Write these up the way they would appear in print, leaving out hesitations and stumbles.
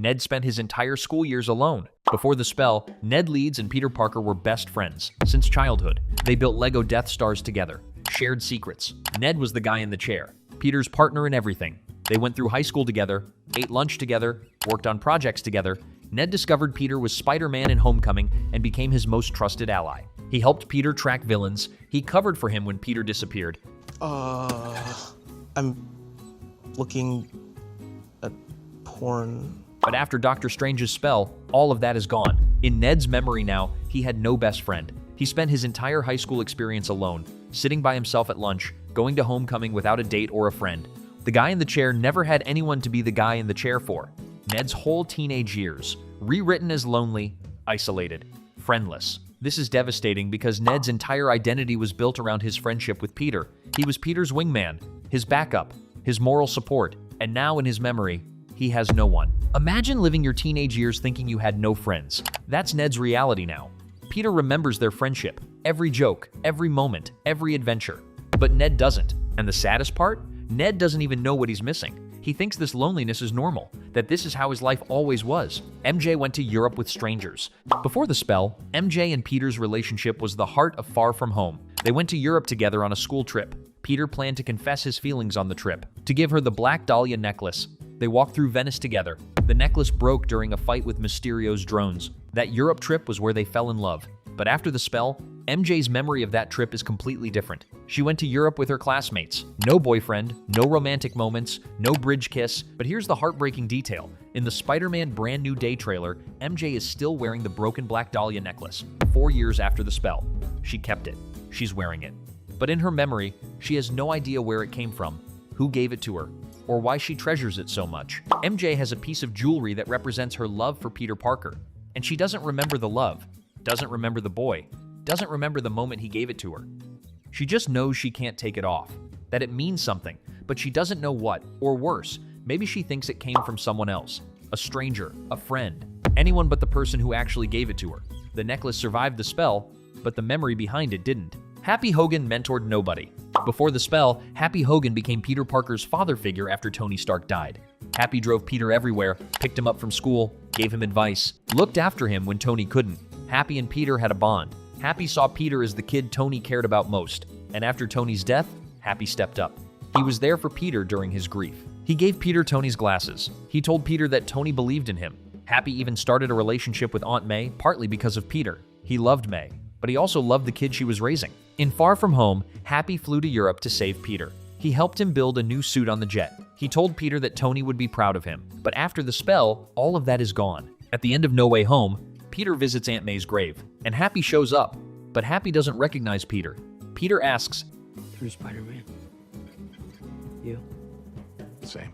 Ned spent his entire school years alone. Before the spell, Ned Leeds and Peter Parker were best friends since childhood. They built Lego Death Stars together, shared secrets. Ned was the guy in the chair, Peter's partner in everything. They went through high school together, ate lunch together, worked on projects together. Ned discovered Peter was Spider-Man in Homecoming and became his most trusted ally. He helped Peter track villains. He covered for him when Peter disappeared. I'm looking at porn. But after Doctor Strange's spell, all of that is gone. In Ned's memory now, he had no best friend. He spent his entire high school experience alone, sitting by himself at lunch, going to Homecoming without a date or a friend. The guy in the chair never had anyone to be the guy in the chair for. Ned's whole teenage years, rewritten as lonely, isolated, friendless. This is devastating because Ned's entire identity was built around his friendship with Peter. He was Peter's wingman, his backup, his moral support, and now in his memory, he has no one. Imagine living your teenage years thinking you had no friends. That's Ned's reality now. Peter remembers their friendship, every joke, every moment, every adventure. But Ned doesn't. And the saddest part? Ned doesn't even know what he's missing. He thinks this loneliness is normal, that this is how his life always was. MJ went to Europe with strangers. Before the spell, MJ and Peter's relationship was the heart of Far From Home. They went to Europe together on a school trip. Peter planned to confess his feelings on the trip, to give her the Black Dahlia necklace. They walked through Venice together. The necklace broke during a fight with Mysterio's drones. That Europe trip was where they fell in love. But after the spell, MJ's memory of that trip is completely different. She went to Europe with her classmates. No boyfriend, no romantic moments, no bridge kiss. But here's the heartbreaking detail. In the Spider-Man Brand New Day trailer, MJ is still wearing the broken Black Dahlia necklace. 4 years after the spell, she kept it. She's wearing it. But in her memory, she has no idea where it came from, who gave it to her, or why she treasures it so much. MJ has a piece of jewelry that represents her love for Peter Parker. And she doesn't remember the love, doesn't remember the boy, doesn't remember the moment he gave it to her. She just knows she can't take it off, that it means something, but she doesn't know what, or worse, maybe she thinks it came from someone else, a stranger, a friend, anyone but the person who actually gave it to her. The necklace survived the spell, but the memory behind it didn't. Happy Hogan mentored nobody. Before the spell, Happy Hogan became Peter Parker's father figure after Tony Stark died. Happy drove Peter everywhere, picked him up from school, gave him advice, looked after him when Tony couldn't. Happy and Peter had a bond. Happy saw Peter as the kid Tony cared about most. And after Tony's death, Happy stepped up. He was there for Peter during his grief. He gave Peter Tony's glasses. He told Peter that Tony believed in him. Happy even started a relationship with Aunt May, partly because of Peter. He loved May, but he also loved the kid she was raising. In Far From Home, Happy flew to Europe to save Peter. He helped him build a new suit on the jet. He told Peter that Tony would be proud of him. But after the spell, all of that is gone. At the end of No Way Home, Peter visits Aunt May's grave, and Happy shows up. But Happy doesn't recognize Peter. Peter asks, "Through Spider-Man? You?" Same.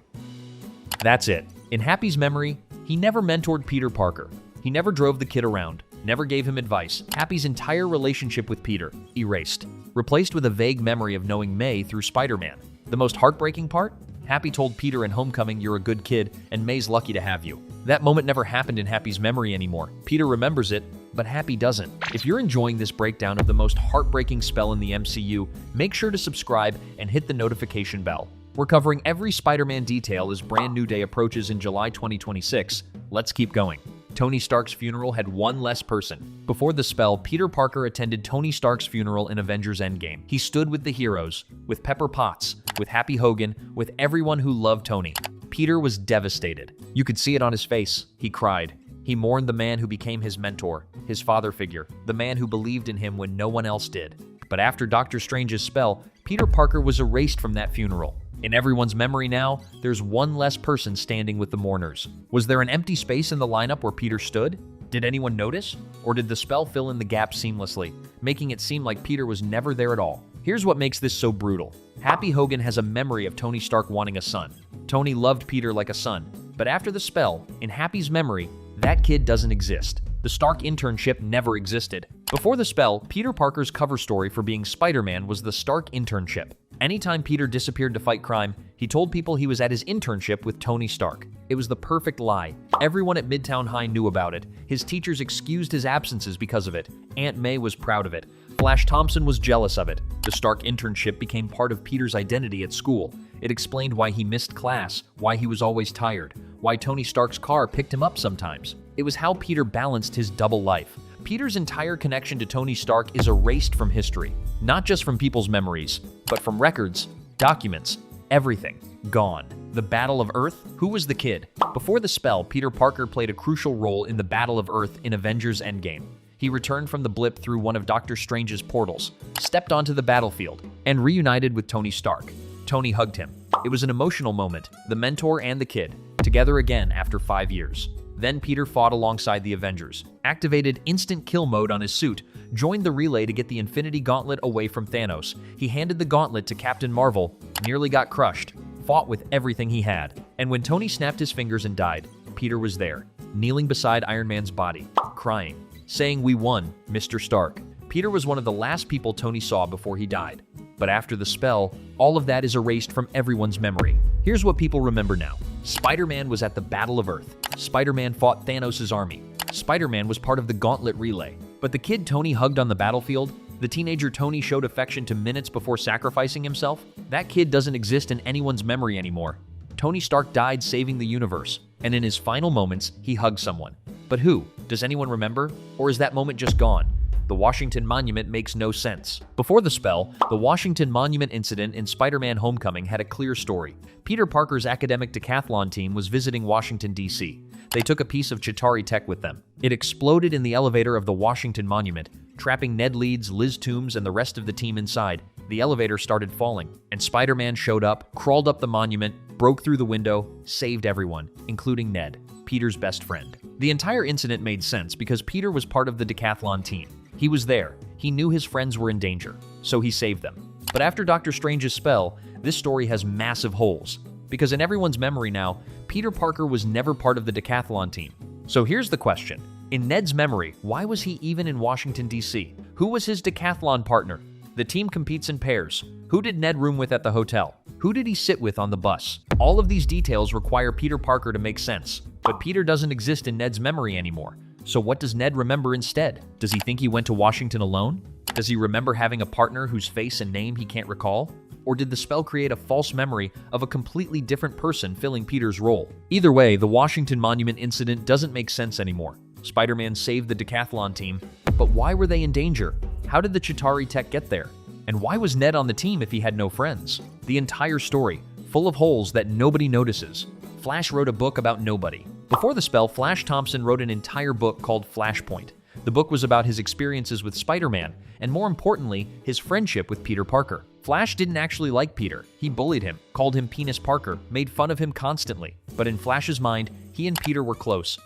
That's it. In Happy's memory, he never mentored Peter Parker. He never drove the kid around, never gave him advice. Happy's entire relationship with Peter, erased, replaced with a vague memory of knowing May through Spider-Man. The most heartbreaking part? Happy told Peter in Homecoming, "You're a good kid, and May's lucky to have you." That moment never happened in Happy's memory anymore. Peter remembers it, but Happy doesn't. If you're enjoying this breakdown of the most heartbreaking spell in the MCU, make sure to subscribe and hit the notification bell. We're covering every Spider-Man detail as Brand New Day approaches in July 2026. Let's keep going. Tony Stark's funeral had one less person. Before the spell, Peter Parker attended Tony Stark's funeral in Avengers Endgame. He stood with the heroes, with Pepper Potts, with Happy Hogan, with everyone who loved Tony. Peter was devastated. You could see it on his face. He cried. He mourned the man who became his mentor, his father figure, the man who believed in him when no one else did. But after Doctor Strange's spell, Peter Parker was erased from that funeral. In everyone's memory now, there's one less person standing with the mourners. Was there an empty space in the lineup where Peter stood? Did anyone notice? Or did the spell fill in the gap seamlessly, making it seem like Peter was never there at all? Here's what makes this so brutal. Happy Hogan has a memory of Tony Stark wanting a son. Tony loved Peter like a son. But after the spell, in Happy's memory, that kid doesn't exist. The Stark Internship never existed. Before the spell, Peter Parker's cover story for being Spider-Man was the Stark Internship. Anytime Peter disappeared to fight crime, he told people he was at his internship with Tony Stark. It was the perfect lie. Everyone at Midtown High knew about it. His teachers excused his absences because of it. Aunt May was proud of it. Flash Thompson was jealous of it. The Stark Internship became part of Peter's identity at school. It explained why he missed class, why he was always tired, why Tony Stark's car picked him up sometimes. It was how Peter balanced his double life. Peter's entire connection to Tony Stark is erased from history, not just from people's memories, but from records, documents, everything. Gone. The Battle of Earth? Who was the kid? Before the spell, Peter Parker played a crucial role in the Battle of Earth in Avengers Endgame. He returned from the blip through one of Doctor Strange's portals, stepped onto the battlefield, and reunited with Tony Stark. Tony hugged him. It was an emotional moment, the mentor and the kid, together again after 5 years. Then Peter fought alongside the Avengers, activated instant kill mode on his suit, joined the relay to get the Infinity Gauntlet away from Thanos. He handed the gauntlet to Captain Marvel, nearly got crushed, fought with everything he had. And when Tony snapped his fingers and died, Peter was there, kneeling beside Iron Man's body, crying, saying, "We won, Mr. Stark." Peter was one of the last people Tony saw before he died. But after the spell, all of that is erased from everyone's memory. Here's what people remember now. Spider-Man was at the Battle of Earth. Spider-Man fought Thanos' army. Spider-Man was part of the Gauntlet relay. But the kid Tony hugged on the battlefield, the teenager Tony showed affection to minutes before sacrificing himself, that kid doesn't exist in anyone's memory anymore. Tony Stark died saving the universe, and in his final moments, he hugged someone. But who? Does anyone remember? Or is that moment just gone? The Washington Monument makes no sense. Before the spell, the Washington Monument incident in Spider-Man Homecoming had a clear story. Peter Parker's academic decathlon team was visiting Washington, D.C. They took a piece of Chitauri tech with them. It exploded in the elevator of the Washington Monument, trapping Ned Leeds, Liz Toombs, and the rest of the team inside. The elevator started falling, and Spider-Man showed up, crawled up the monument, broke through the window, saved everyone, including Ned, Peter's best friend. The entire incident made sense because Peter was part of the decathlon team. He was there. He knew his friends were in danger, so he saved them. But after Doctor Strange's spell, this story has massive holes. Because in everyone's memory now, Peter Parker was never part of the decathlon team. So here's the question. In Ned's memory, why was he even in Washington, D.C.? Who was his decathlon partner? The team competes in pairs. Who did Ned room with at the hotel? Who did he sit with on the bus? All of these details require Peter Parker to make sense. But Peter doesn't exist in Ned's memory anymore. So what does Ned remember instead? Does he think he went to Washington alone? Does he remember having a partner whose face and name he can't recall? Or did the spell create a false memory of a completely different person filling Peter's role? Either way, the Washington Monument incident doesn't make sense anymore. Spider-Man saved the decathlon team, but why were they in danger? How did the Chitauri tech get there? And why was Ned on the team if he had no friends? The entire story, full of holes that nobody notices. Flash wrote a book about nobody. Before the spell, Flash Thompson wrote an entire book called Flashpoint. The book was about his experiences with Spider-Man, and more importantly, his friendship with Peter Parker. Flash didn't actually like Peter. He bullied him, called him Penis Parker, made fun of him constantly. But in Flash's mind, he and Peter were close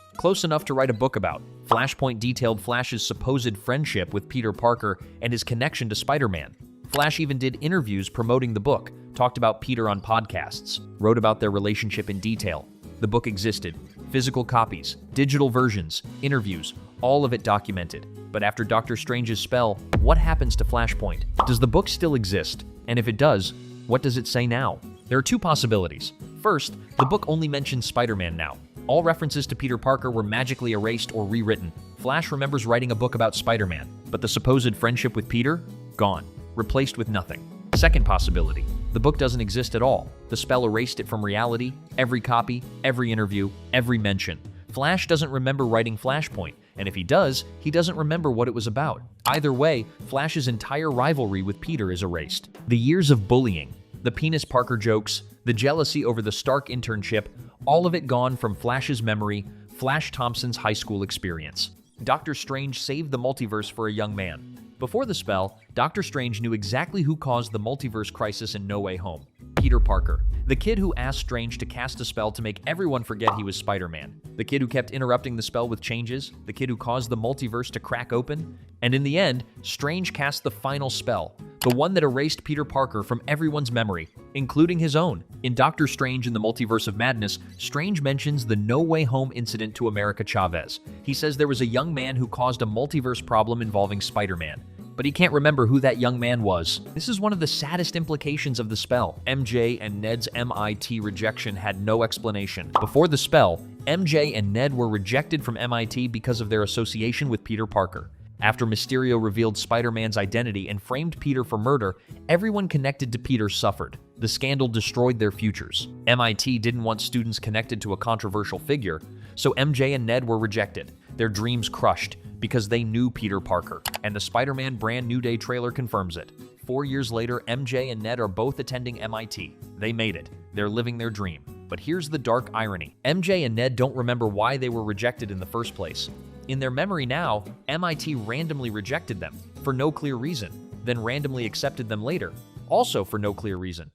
enough to write a book about. Flashpoint detailed Flash's supposed friendship with Peter Parker and his connection to Spider-Man. Flash even did interviews promoting the book, talked about Peter on podcasts, wrote about their relationship in detail. The book existed. Physical copies, digital versions, interviews, all of it documented. But after Doctor Strange's spell, what happens to Flashpoint? Does the book still exist? And if it does, what does it say now? There are two possibilities. First, the book only mentions Spider-Man now. All references to Peter Parker were magically erased or rewritten. Flash remembers writing a book about Spider-Man, but the supposed friendship with Peter? Gone. Replaced with nothing. Second possibility, the book doesn't exist at all. The spell erased it from reality, every copy, every interview, every mention. Flash doesn't remember writing Flashpoint, and if he does, he doesn't remember what it was about. Either way, Flash's entire rivalry with Peter is erased. The years of bullying, the Penis Parker jokes, the jealousy over the Stark Internship, all of it gone from Flash's memory, Flash Thompson's high school experience. Doctor Strange saved the multiverse for a young man. Before the spell, Doctor Strange knew exactly who caused the multiverse crisis in No Way Home. Peter Parker, the kid who asked Strange to cast a spell to make everyone forget he was Spider-Man. The kid who kept interrupting the spell with changes, the kid who caused the multiverse to crack open. And in the end, Strange cast the final spell, the one that erased Peter Parker from everyone's memory, including his own. In Doctor Strange in the Multiverse of Madness, Strange mentions the No Way Home incident to America Chavez. He says there was a young man who caused a multiverse problem involving Spider-Man. But he can't remember who that young man was. This is one of the saddest implications of the spell. MJ and Ned's MIT rejection had no explanation. Before the spell, MJ and Ned were rejected from MIT because of their association with Peter Parker. After Mysterio revealed Spider-Man's identity and framed Peter for murder, everyone connected to Peter suffered. The scandal destroyed their futures. MIT didn't want students connected to a controversial figure, so MJ and Ned were rejected, their dreams crushed, because they knew Peter Parker. And the Spider-Man Brand New Day trailer confirms it. 4 years later, MJ and Ned are both attending MIT. They made it. They're living their dream. But here's the dark irony. MJ and Ned don't remember why they were rejected in the first place. In their memory now, MIT randomly rejected them, for no clear reason, then randomly accepted them later, also for no clear reason.